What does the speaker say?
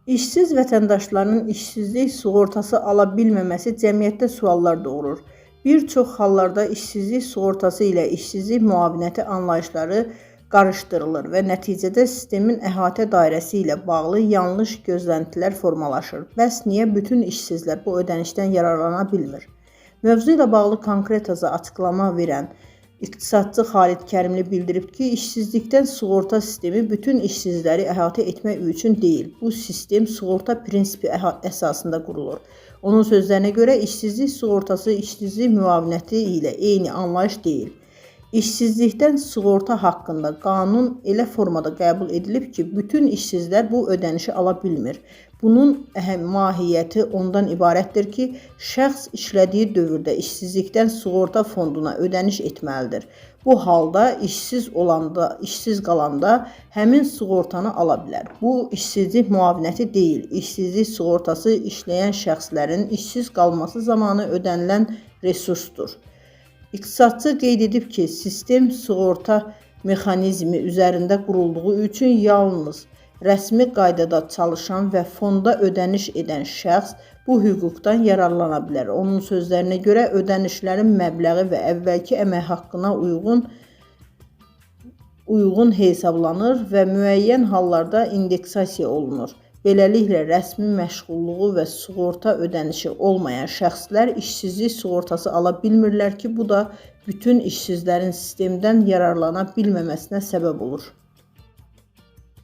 İşsiz vətəndaşların işsizlik sığortası ala bilməməsi cəmiyyətdə suallar doğurur. Bir çox hallarda işsizlik sığortası ilə işsizlik müavinəti anlayışları qarışdırılır və nəticədə sistemin əhatə dairəsi ilə bağlı yanlış gözləntilər formalaşır. Bəs niyə bütün işsizlər bu ödənişdən yararlana bilmir? Mövzu ilə bağlı konkret açıqlama verən İqtisadçı Xalid Kərimli bildirib ki, işsizlikdən sığorta sistemi bütün işsizləri əhatə etmək üçün deyil. Bu sistem sığorta prinsipi əsasında qurulur. Onun sözlərinə görə işsizlik sığortası işsizlik müavinəti ilə eyni anlayış deyil. İşsizlikdən sığorta haqqında qanun elə formada qəbul edilib ki, bütün işsizlər bu ödənişi ala bilmir. Bunun mahiyyəti ondan ibarətdir ki, şəxs işlədiyi dövrdə işsizlikdən sığorta fonduna ödəniş etməlidir. Bu halda işsiz qalanda həmin sığortanı ala bilər. Bu işsizlik müavinəti deyil, işsizlik sığortası işləyən şəxslərin işsiz qalması zamanı ödənilən resursdur. İqtisadçı qeyd edib ki, sistem sığorta mexanizmi üzərində qurulduğu üçün yalnız rəsmi qaydada çalışan və fonda ödəniş edən şəxs bu hüquqdan yararlana bilər. Onun sözlərinə görə ödənişlərin məbləği və əvvəlki əmək haqqına uyğun hesablanır və müəyyən hallarda indeksasiya olunur. Beləliklə, rəsmi məşğulluğu və sığorta ödənişi olmayan şəxslər işsizlik sığortası ala bilmirlər ki, bu da bütün işsizlərin sistemdən yararlana bilməməsinə səbəb olur.